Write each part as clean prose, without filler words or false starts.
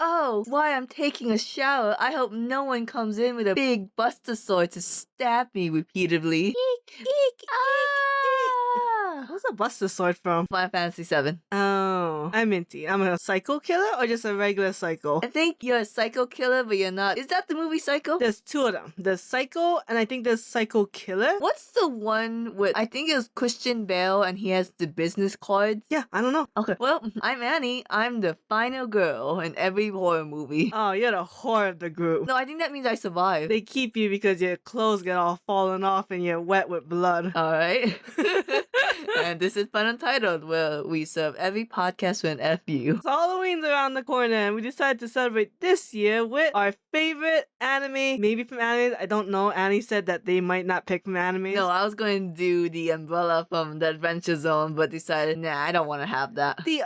Oh, why I'm taking a shower. I hope no one comes in with a big buster sword to stab me repeatedly. Eek, eek, ah! What's a buster sword from? Final Fantasy 7. Oh, I'm Minty. I'm a psycho killer or just a regular psycho? I think you're a psycho killer, but you're not. Is that the movie Psycho? There's two of them. There's Psycho and I think there's Psycho Killer. What's the one with, I think it was Christian Bale and he has the business cards? Yeah, I don't know. Okay, well, I'm Annie. I'm the final girl in every horror movie. Oh, you're the whore of the group. No, I think that means I survived. They keep you because your clothes get all fallen off and you're wet with blood. Alright. And this is FunUntitled, where we serve every podcast with an FU. So Halloween's around the corner and we decided to celebrate this year with our favorite anime, maybe from animes, I don't know. Annie said that they might not pick from animes. No, I was going to do the umbrella from the Adventure Zone, but decided, nah, I don't want to have that. The,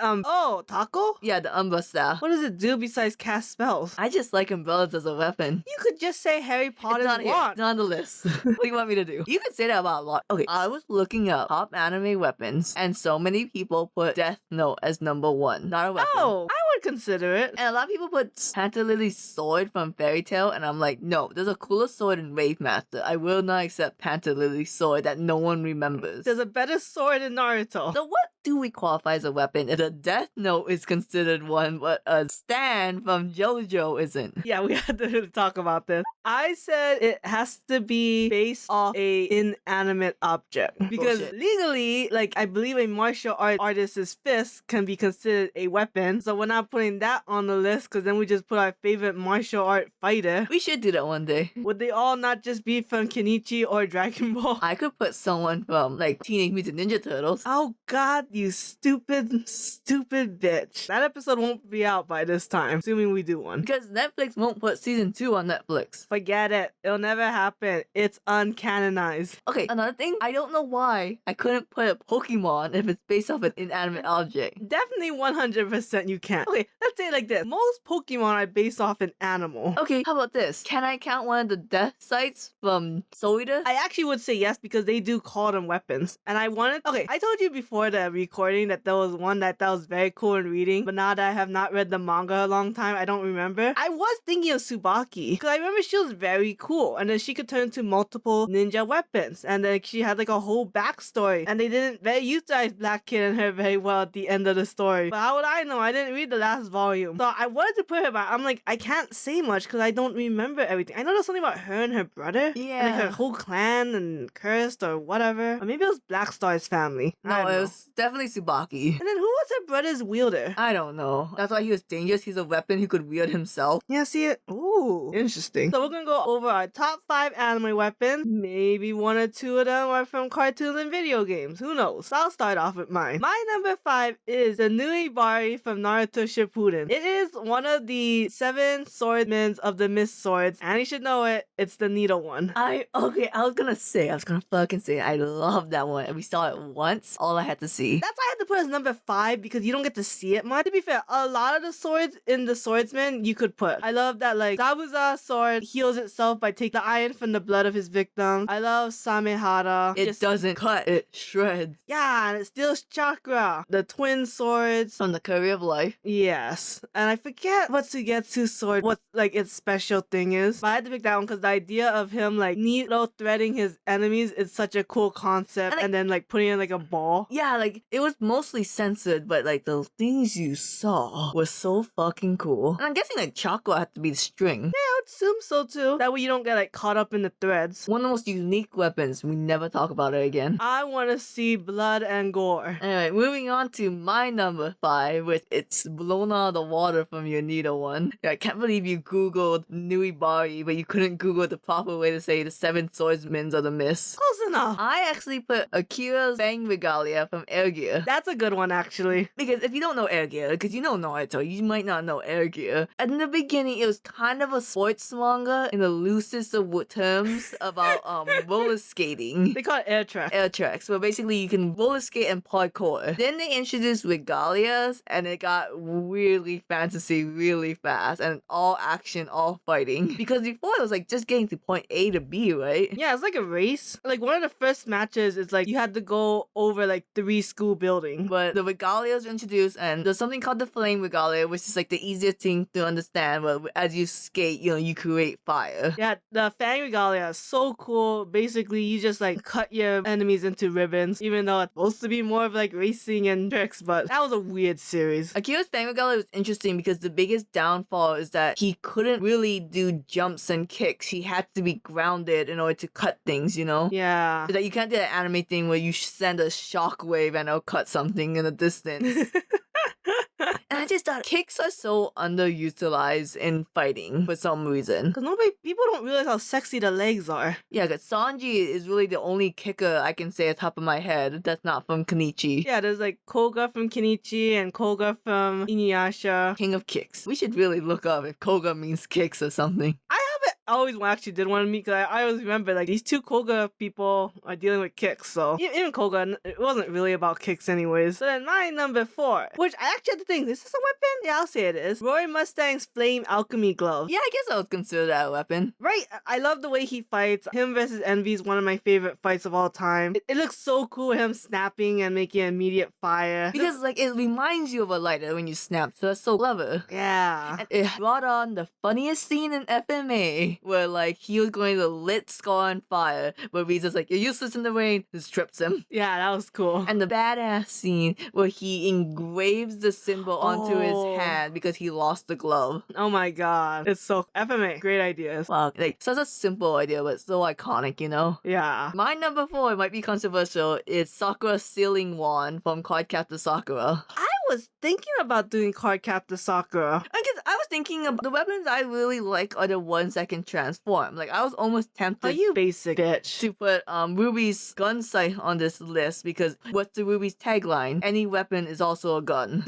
taco? Yeah, the Umbra style. What does it do besides cast spells? I just like umbrellas as a weapon. You could just say Harry Potter's It's not here. wand. It's not on the list. What do you want me to do? You can say that about a lot. Okay, I was looking up top anime weapons, and so many people put Death Note as number 1. Not a weapon. Oh, I would consider it. And a lot of people put Panther Lily's sword from Fairy Tail, and I'm like, no, there's a cooler sword in Wave Master. I will not accept Panther Lily's sword that no one remembers. There's a better sword in Naruto. So what do we qualify as a weapon if a Death Note is considered one, but a stand from JoJo isn't? Yeah, we had to talk about this. I said it has to be based off a inanimate object. Because Bullshit. legally, like, I believe a martial artist's fist can be considered a weapon. So we're not putting that on the list because then we just put our favorite martial art fighter. We should do that one day. Would they all not just be from Kenichi or Dragon Ball? I could put someone from, like, Teenage Mutant Ninja Turtles. Oh god, you stupid bitch. That episode won't be out by this time, assuming we do one. Because Netflix won't put season 2 on Netflix. Forget it. It'll never happen. It's uncanonized. Okay, another thing, I don't know why I couldn't put a Pokemon if it's based off an inanimate object. Definitely 100% you can. Okay, let's say it like this. Most Pokemon are based off an animal. Okay, how about this? Can I count one of the death sites from Soul Eater? I actually would say yes because they do call them weapons. And I wanted... Okay, I told you before the recording that there was one that was very cool in reading, but now that I have not read the manga a long time, I don't remember. I was thinking of Tsubaki because I remember she was very cool and then she could turn into multiple ninja weapons and then she had like a whole backstory and they didn't very utilize Black Kid and her very well at the end of the story. But how would I know? I didn't read the last volume. So I wanted to put her back. I'm like, I can't say much because I don't remember everything. I know there's something about her and her brother. Yeah. And like her whole clan and cursed or whatever. Or maybe it was Black Star's family. I No, don't it know. was definitely Tsubaki. And then who was her brother's wielder? I don't know. That's why he was dangerous. He's a weapon he could wield himself. Yeah, see it? Ooh, interesting. So we're gonna go over our top 5 anime weapons. Maybe 1 or 2 of them are from cartoons and video games. Who knows? So I'll start off with mine. My number 5 is the Nuibari from Naruto Shippuden. It is one of the 7 swordsmen of the Mist Swords. And you should know it. It's the needle one. I was gonna fucking say, I love that one. And we saw it once. All I had to see. That's why I had to put it as number 5 because you don't get to see it much. To be fair, a lot of the swords in the swordsman you could put. I love that like Zabuza's sword heals itself by taking the iron from the blood of his victim. I love Samehara. It doesn't cut, it shreds. Yeah, and it steals chakra. The twin swords. From the Curry of Life. Yes. And I forget what Sugetsu's sword, what like its special thing is. But I had to pick that one because the idea of him like needle threading his enemies is such a cool concept. And then like putting in like a ball. Yeah, like it was mostly censored, but like the things you saw were so fucking cool. And I'm guessing like chakra had to be the string. Yeah, I would assume so too. That way you don't get like caught up in the threads. One of the most unique weapons. We never talk about it again. I want to see blood and gore. Anyway, moving on to my number 5, which it's blown out of the water from your needle one. Yeah, I can't believe you googled Nuibari, but you couldn't google the proper way to say the 7 swordsmen of the mist. Close enough. I actually put Akira's Fang Regalia from Air Gear. That's a good one actually. Because if you don't know Air Gear, because you know Naruto, you might not know Air Gear. In the beginning, it was kind of of a sports manga in the loosest of terms about roller skating. They call it air track. Air tracks, where basically you can roller skate and parkour. Then they introduced regalias, and it got really fantasy really fast, and all action, all fighting. Because before it was like just getting to point A to B, right? Yeah, it's like a race. Like one of the first matches is like you had to go over like 3 school buildings. But the regalias were introduced, and there's something called the flame regalia, which is like the easiest thing to understand. But as you skate, you create fire. Yeah, the Fang Regalia is so cool. Basically, you just like cut your enemies into ribbons, even though it's supposed to be more of like racing and tricks, but that was a weird series. Akira's Fang regalia was interesting because the biggest downfall is that he couldn't really do jumps and kicks. He had to be grounded in order to cut things, Yeah. That you can't do that anime thing where you send a shockwave and it'll cut something in the distance. And I just thought kicks are so underutilized in fighting for some reason. Because people don't realize how sexy the legs are. Yeah, because Sanji is really the only kicker I can say at the top of my head that's not from Kenichi. Yeah, there's like Koga from Kenichi and Koga from Inuyasha. King of kicks. We should really look up if Koga means kicks or something. I always actually did want to meet, because I always remember like these 2 Koga people are dealing with kicks, so even Koga, it wasn't really about kicks anyways. So then my number 4, which I actually had to think, is this a weapon? Yeah, I'll say it is. Roy Mustang's Flame Alchemy Glove. Yeah, I guess I would consider that a weapon. Right, I love the way he fights. Him versus Envy is one of my favorite fights of all time. It looks so cool, him snapping and making immediate fire. Because like it reminds you of a lighter when you snap, so that's so clever. Yeah. And it brought on the funniest scene in FMA, where like he was going to lit Scar on fire, but Riza's like, you're useless in the rain, just trips him. Yeah, that was cool. And the badass scene where he engraves the symbol onto his hand because he lost the glove. Oh my god. It's so FMA. Great ideas. Wow, like such a simple idea, but so iconic, Yeah. My number 4 might be controversial. It's Sakura's sealing wand from Cardcaptor Sakura. I was thinking about doing Cardcaptor Sakura. I guess I was thinking of the weapons I really like are the ones that can transform. Like I was almost tempted Are you basic bitch? to put Ruby's gun sight on this list because what's the Ruby's tagline? Any weapon is also a gun.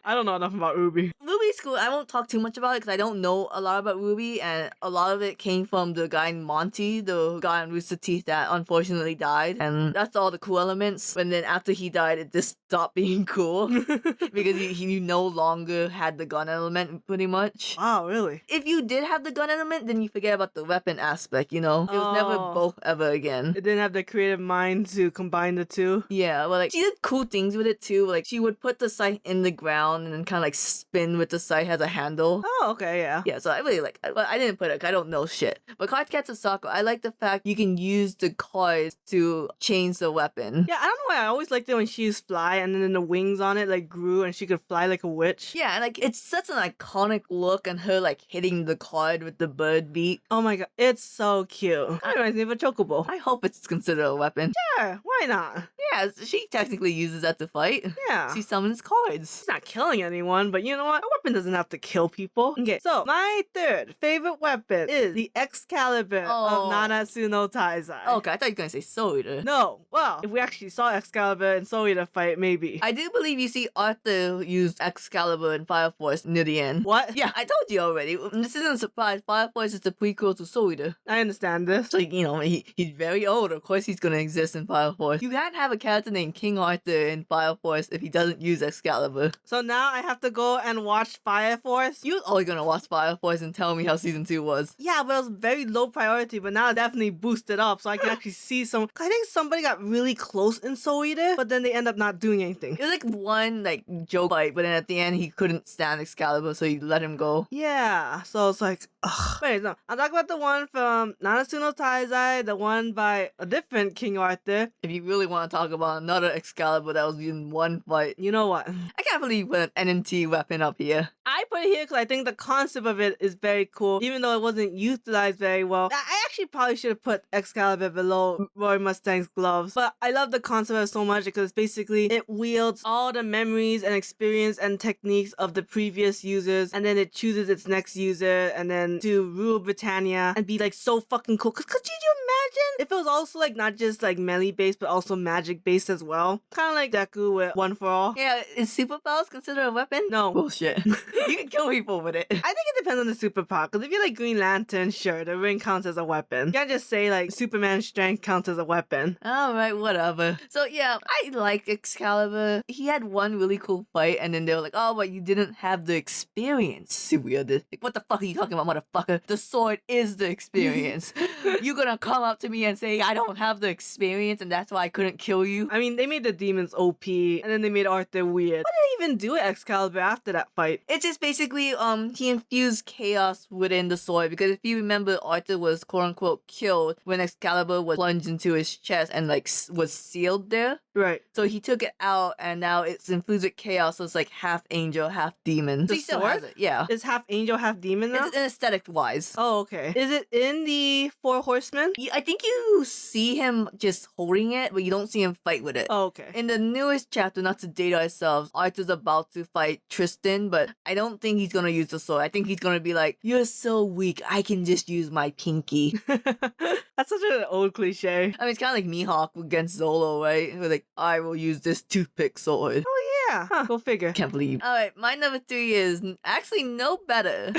I don't know enough about Ruby. Ruby's cool. I won't talk too much about it because I don't know a lot about Ruby, and a lot of it came from the guy in Monty, the guy in Rooster Teeth that unfortunately died, and that's all the cool elements. And then after he died, it just stopped being cool because he no longer had the gun element, pretty much. Wow, really? If you did have the gun element, then you forget about the weapon aspect, It was never Oh. both ever again. It didn't have the creative mind to combine the 2. Yeah, well, like, she did cool things with it too. Like, she would put the sight in the ground and then kind of like spin with the sight as a handle. Oh, okay, yeah. Yeah, so I really like it. But I didn't put it 'cause I don't know shit. But Cardcaptor Sakura, I like the fact you can use the cards to change the weapon. Yeah, I don't know why I always liked it when she used fly and then the wings on it like grew and she could fly like a witch. Yeah, and like it's such an iconic look and her like hitting the card with the bird beak. Oh my god, it's so cute. That reminds me of a chocobo. I hope it's considered a weapon. Sure, why not? Yeah, she technically uses that to fight. Yeah. She summons cards. She's not killing anyone, but you know what? A weapon doesn't have to kill people. Okay, so my 3rd favorite weapon is the Excalibur Oh. of Nanatsu no Taizai. Okay, I thought you were gonna say Soul Eater. No, well, if we actually saw Excalibur and Soul Eater fight, maybe. I do believe you see Arthur use Excalibur and Fire Force near the end. What? Yeah, I told you already. This isn't a surprise. Fire Force is the prequel to Soul Eater. I understand this. So, he's very old. Of course he's gonna exist in Fire Force. You can't have a character named King Arthur in Fire Force if he doesn't use Excalibur. So now I have to go and watch Fire Force? You're always gonna watch Fire Force and tell me how season 2 was. Yeah, but it was very low priority, but now definitely boosted up so I can actually see some. I think somebody got really close in Soul Eater, but then they end up not doing anything. It was like one joke fight, but then at the end he couldn't stand Excalibur, so he let him go. Yeah, so it's like, ugh. But anyways, no, I'm talking about the one from Nanatsu no Taizai, the one by a different King Arthur. If you really want to talk about another Excalibur that was in one fight, You know what? I can't believe you put an NNT weapon up here. I put it here because I think the concept of it is very cool, even though it wasn't utilized very well. I actually probably should have put Excalibur below Roy Mustang's gloves, but I love the concept of it so much because basically it wields all the memories and experience and techniques of the previous users, and then it chooses its next user, and then to rule Britannia and be like so fucking cool. Cause could you imagine if it was also like not just like melee based, but also magic like based as well. Kind of like Deku with One for All. Yeah, is superpowers considered a weapon? No. Bullshit. You can kill people with it. I think it depends on the superpower. Because if you're like Green Lantern, sure, the ring counts as a weapon. You can't just say like Superman's strength counts as a weapon. Alright, whatever. So yeah, I like Excalibur. He had one really cool fight, and then they were like, oh, but you didn't have the experience. Weird. Like, what the fuck are you talking about, motherfucker? The sword is the experience. You gonna come up to me and say I don't have the experience and that's why I couldn't kill you? I mean, they made the demons OP, and then they made Arthur weird. What did they even do with Excalibur after that fight? It's just basically he infused chaos within the sword, because if you remember, Arthur was quote unquote killed when Excalibur was plunged into his chest and like was sealed there. Right. So he took it out and now it's infused with chaos, so it's like half angel, half demon. The So he still has sword? it, yeah. Is half angel, half demon now? It's aesthetic wise. Oh, okay. Is it in the Four Horsemen? I think you see him just holding it, but you don't see him fight with it. Oh, okay. In the newest chapter, not to date ourselves, Arthur's about to fight Tristan, but I don't think he's gonna use the sword. I think he's gonna be like, you're so weak, I can just use my pinky. That's such an old cliche. I mean, it's kind of like Mihawk against Zolo, right? We're like, I will use this toothpick sword. Yeah. Huh. Go figure. Can't believe. Alright, my number 3 is actually no better.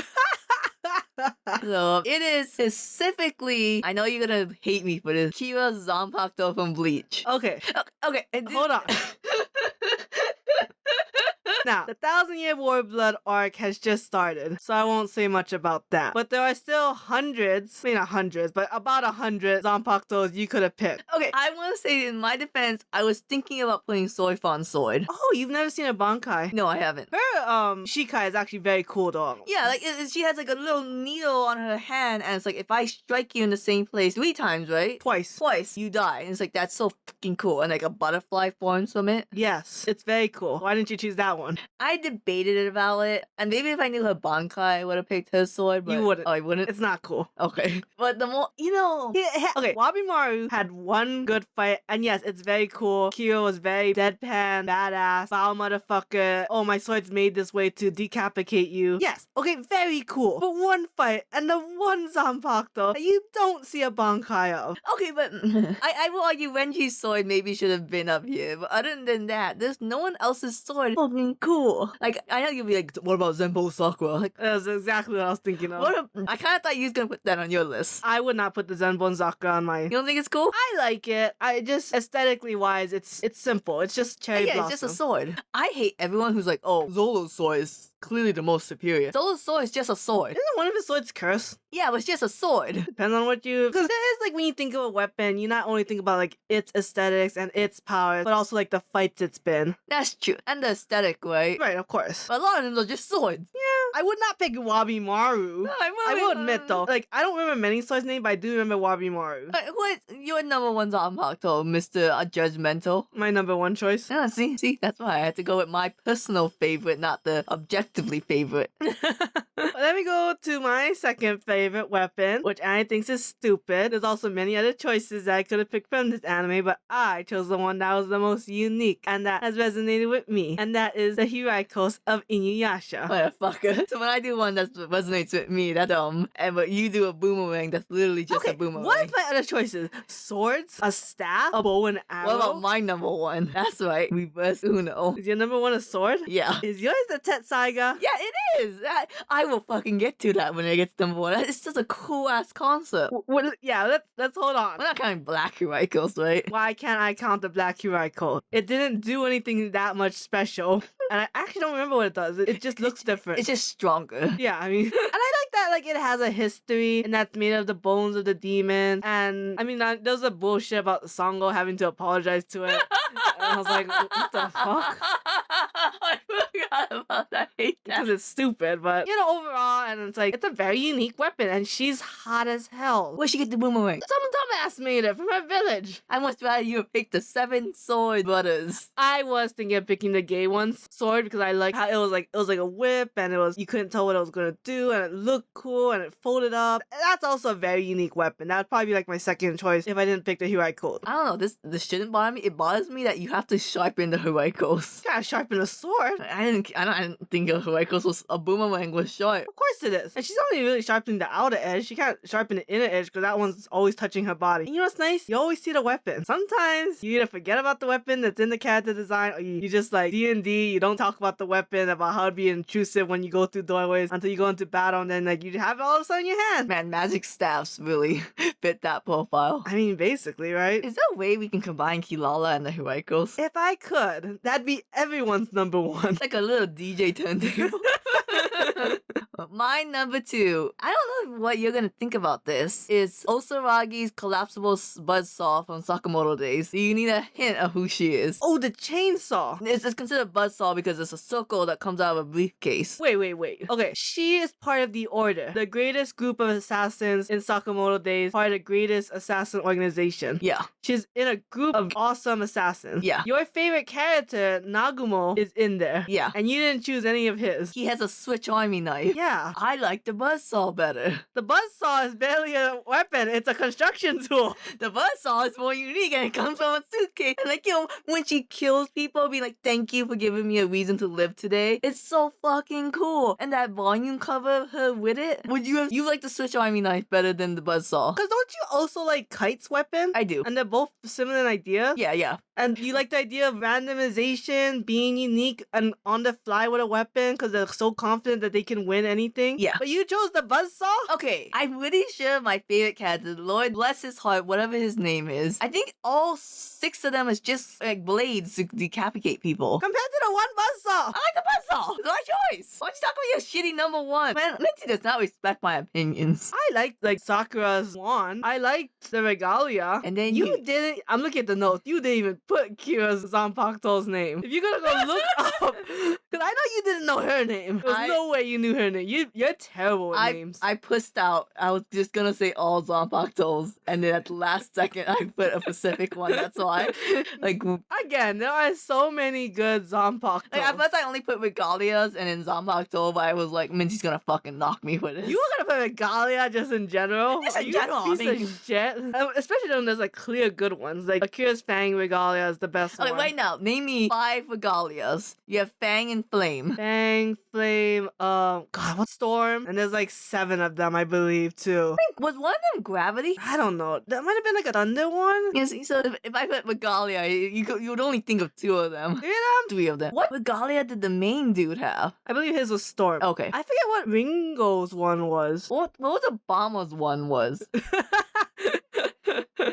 So, it is specifically, I know you're gonna hate me for this, Kira Zanpakuto from Bleach. Okay. Okay, Hold on. Now, the 1,000-Year War Blood arc has just started, so I won't say much about that. But there are still hundreds, maybe not hundreds, but about 100 Zanpakutos you could have picked. Okay, I want to say in my defense, I was thinking about putting Soifon Sword. Oh, you've never seen a Bankai? No, I haven't. Her Shikai is actually very cool though. Yeah, like she has like a little needle on her hand, and it's like if I strike you in the same place 3 times, right? Twice, you die. And it's like that's so fucking cool. And like a butterfly forms from it. Yes, it's very cool. Why didn't you choose that one? I debated about it, and maybe if I knew her Bankai, I would have picked her sword. But You wouldn't. Oh, I wouldn't. It's not cool. Okay, but the more Okay, Wabimaru had one good fight, and yes, it's very cool. Kyo was very deadpan, badass, foul motherfucker. Oh, my sword's made this way to decapitate you. Yes, okay, very cool. But one fight, and the one Zanpakuto that you don't see a Bankai of. Okay, but I will argue Renji's sword maybe should have been up here. But other than that, there's no one else's sword fucking cool. Like, I know you'll be like, what about Zenbo Sakura? Like, That's exactly what I was thinking of. I kind of thought you was gonna put that on your list. I would not put the Zenbon Sakura on my... You don't think it's cool? I like it. I just, aesthetically wise, it's simple. It's just cherry Yeah, blossom. it's just a sword. I hate everyone who's like, oh, Zolo's sword is clearly the most superior. Zolo's sword is just a sword. Isn't one of his swords cursed? Yeah, but it's just a sword. Depends on what you... Because there is, like, when you think of a weapon, you not only think about, like, its aesthetics and its powers, but also, like, the fights it's been. That's true. And the aesthetic, right? Right, of course. But a lot of them are just swords. Yeah, I would not pick Wabimaru. No, I will admit, though, like, I don't remember many swords' names, but I do remember Wabimaru. What? Your number 1 Zanpakuto, Mr. Judgmental. My number 1 choice. Yeah, see, that's why I had to go with my personal favorite, not the objectively favorite. Let me go to my second favorite weapon, which I think is stupid. There's also many other choices that I could have picked from this anime, but I chose the one that was the most unique and that has resonated with me, and that is the Hiraikos of Inuyasha. Motherfucker. So when I do one that resonates with me, that's and but you do a boomerang that's literally just a boomerang. What is my other choices? Swords, a staff, a bow and arrow. What about my number 1? That's right, reverse Uno. Is your number 1 a sword? Yeah. Is yours the Tetsaiga? Yeah, it is. I will fucking get to that when it gets to number 1. It's just a cool ass concept. Let's hold on. We're not counting Black Hiraikos, right? Why can't I count the Black Hiraiko? It didn't do anything that much special. And I actually don't remember what it does. It just looks different. It's just stronger. Yeah, I mean, and I like that, like, it has a history, and that's made of the bones of the demons. And, I mean, there was a bullshit about Sango having to apologize to it. And I was like, what the fuck? I forgot about that. I hate that. Because it's stupid, but, you know, overall, and it's like, it's a very unique weapon, and she's hot as hell. Where'd she get the boomerang? Some dumbass made it from her village. I must rather you pick the 7 sword brothers. I was thinking of picking the gay one's sword because I like how it was like a whip, and you couldn't tell what it was gonna do, and it looked cool, and it folded up. And that's also a very unique weapon. That would probably be like my second choice if I didn't pick the Hiraiko. I don't know, this shouldn't bother me. It bothers me that you have to sharpen the Hiraikos. Gotta sharpen a sword. I didn't I don't think a boomerang was short. Of course it is. And she's only really sharpening the outer edge. She can't sharpen the inner edge because that one's always touching her body. And you know what's nice? You always see the weapon. Sometimes you either forget about the weapon that's in the character design, or you just like D&D, you don't talk about the weapon, about how to be intrusive when you go through doorways until you go into battle, and then like you have it all of a sudden in your hand. Man, magic staffs really fit that profile. I mean, basically, right? Is there a way we can combine Kilala and the Huaycos? If I could, that'd be everyone's number one. Like a little DJ turntable. My number 2, I don't know what you're gonna think about this, is Osaragi's collapsible buzzsaw from Sakamoto Days. You need a hint of who she is. Oh, the chainsaw. It's considered buzzsaw because it's a circle that comes out of a briefcase. Wait. Okay, she is part of the Order, the greatest group of assassins in Sakamoto Days, part of the greatest assassin organization. Yeah. She's in a group of awesome assassins. Yeah. Your favorite character, Nagumo, is in there. Yeah. And you didn't choose any of his. He has a switch army knife. Yeah. I like the buzzsaw better. The buzzsaw is barely a weapon. It's a construction tool. The buzzsaw is more unique and it comes from a suitcase. And like, when she kills people, be like, thank you for giving me a reason to live today. It's so fucking cool. And that volume cover of her with it. You like the switch army knife better than the buzzsaw? Because don't you also like Kite's weapon? I do. And they're both similar in idea? Yeah. And you like the idea of randomization, being unique and on the fly with a weapon because they're so confident that they can win anything? Yeah. But you chose the buzzsaw? Okay, I'm pretty sure my favorite character, Lord bless his heart, whatever his name is, I think all 6 of them is just like blades to decapitate people. Compared to the one buzzsaw. I like the buzzsaw. It's my choice. Why don't you talk about your shitty number 1? Man, Minty does not respect my opinions. I liked like Sakura's wand. I liked the regalia. And then you didn't. I'm looking at the notes. You didn't even put Kira's Zanpakuto's name. If you're gonna go look up, because I know you didn't know her name. There's no way you knew her name. You're terrible with names. I pushed out. I was just gonna say all Zanpakutos, and then at the last second I put a Pacific one. That's why. Like again, there are so many good Zanpakutos. Like at first I only put regalias and then Zanpakuto, but I was like, Minty's gonna fucking knock me for this. You were gonna put regalia just in general? Just in you general, a piece of shit? Especially when there's like clear good ones. Like Akira's Fang regalia is the best Okay, one. wait now. Name me 5 regalias. You have Fang and Flame. Fang, Flame, God, what Storm? And there's like 7 of them, I believe, too. Was one of them Gravity? I don't know. That might have been like a Thunder one. Yes, so if I put regalia, you would only think of 2 of them. 3 of them? 3 of them. What regalia did the main dude have? I believe his was Storm. Okay. I forget what Ringo's one was. What was Obama's one was?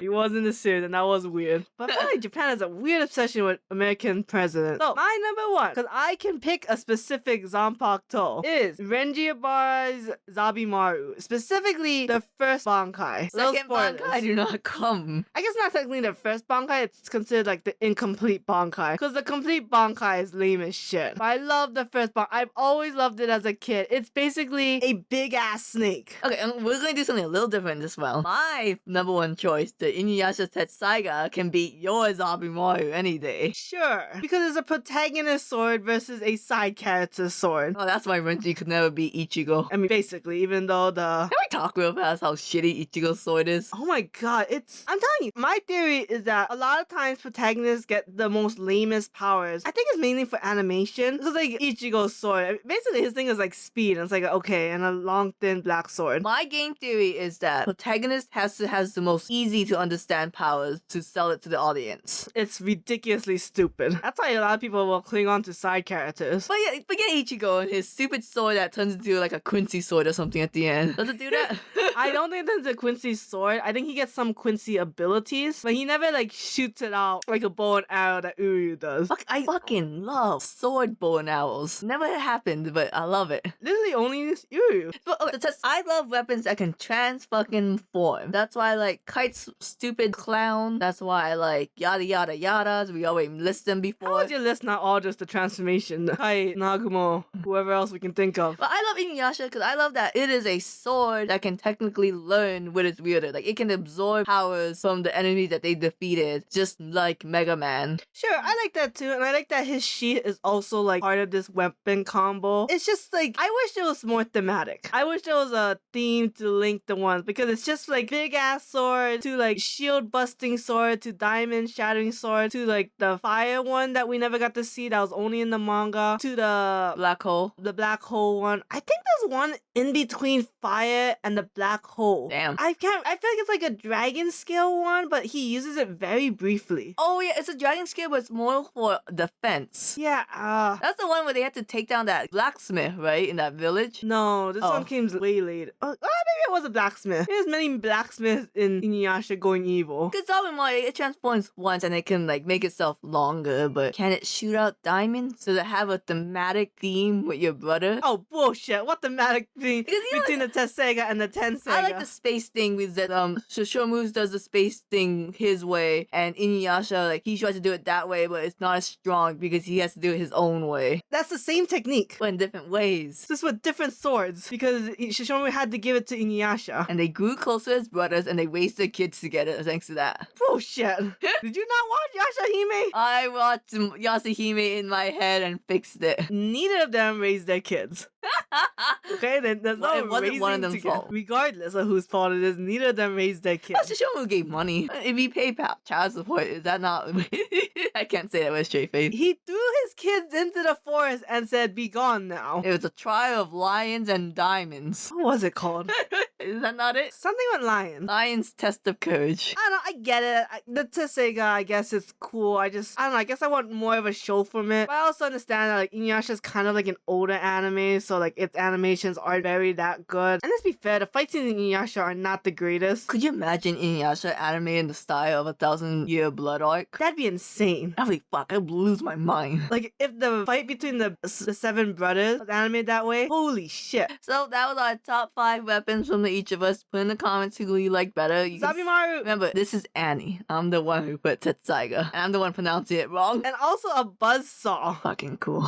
He was in the series, and that was weird. But I feel like Japan has a weird obsession with American presidents. So, my number 1, because I can pick a specific Zanpakuto, is Renji Ibarra's Zabimaru. Specifically, the first Bankai. Second Bankai do not come. I guess not technically the first Bankai, it's considered like the incomplete Bankai. Because the complete Bankai is lame as shit. But I love the first Bankai. I've always loved it as a kid. It's basically a big-ass snake. Okay, and we're going to do something a little different as well. My number 1 choice, the Inuyasha Tetsaiga, can beat your Zabimaru any day. Sure. Because it's a protagonist sword versus a side character sword. Oh, that's why Renji could never beat Ichigo. I mean, basically, even though Can we talk real fast how shitty Ichigo's sword is? Oh my god, I'm telling you, my theory is that a lot of times protagonists get the most lamest powers. I think it's mainly for animation. Because like Ichigo's sword, basically his thing is like speed. And it's like, okay, and a long, thin black sword. My game theory is that protagonist has the most easy to understand powers to sell it to the audience. It's ridiculously stupid. That's why a lot of people will cling on to side characters. But yeah, forget Ichigo and his stupid sword that turns into like a Quincy sword or something at the end. Does it do that? I don't think that's a Quincy sword. I think he gets some Quincy abilities, but he never like shoots it out like a bow and arrow that Uryu does. I fucking love sword bow and arrows. Never happened, but I love it. Literally only Uryu. But okay, I love weapons that can fucking form. That's why I like Kite's stupid clown. That's why I like yada yada yadas. We already list them before. How is your list not all just the transformation? Kite, Nagumo, whoever else we can think of. But I love Inuyasha because I love that it is a sword that can technically learn what it's wielded. Like it can absorb powers from the enemies that they defeated, just like Mega Man. Sure, I like that too, and I like that his sheath is also like part of this weapon combo. It's just like I wish it was more thematic. I wish there was a theme to link the ones because it's just like big ass sword to like like shield busting sword to diamond shattering sword to like the fire one that we never got to see that was only in the manga to the Black hole. black hole one. I think there's one in between fire and the black hole. Damn. I feel like it's like a dragon scale one, but he uses it very briefly. Oh yeah, it's a dragon scale, but it's more for defense. Yeah, That's the one where they had to take down that blacksmith, right, in that village? no, this one came way later. Maybe it was a blacksmith. There's many blacksmiths in Inuyasha going evil. Because it transforms once and it can like make itself longer, but can it shoot out diamonds? Does it have a thematic theme with your brother? Oh bullshit! What thematic thing Because you know, between the Tessega and the Tenseiga? I like the space thing with that Shishomu does the space thing his way, and Inuyasha, like, he tries to do it that way, but it's not as strong because he has to do it his own way. That's the same technique. But in different ways. Just with different swords, because Shishomu had to give it to Inuyasha. And they grew closer as brothers and they raised their kids together thanks to that. Bullshit. Did you not watch Yashahime? I watched Yasuhime in my head and fixed it. Neither of them raised their kids. Okay, then there's no It wasn't raising one of them's together. fault. Regardless of whose fault it is, neither of them raised their kids. Shishomu gave money. If he paid child support, is that not... I can't say that with a straight face. He threw his kids into the forest and said, "Be gone now." It was a trial of lions and diamonds. What was it called? Is that not it? Something with lions. Lion's test of courage. I don't know, I get it. The Tesseiga, I guess it's cool. I don't know, I guess I want more of a show from it. But I also understand that like Inuyasha's kind of like an older anime, so like its animations aren't very that good. And let's be fair, the fight scenes in Inuyasha are not the greatest. Could you imagine Inuyasha anime in the style of 1,000-Year Blood Arc? That'd be insane. I'd be fuck, I'd lose my mind. Like if the fight between the seven brothers was animated that way, holy shit. So that was our top 5 weapons from each of us. Put in the comments who you like better. Zabimaru! Remember, this is Annie. I'm the one who put Tetsaiga. And I'm the one pronouncing it wrong. And also a buzzsaw. Fucking cool.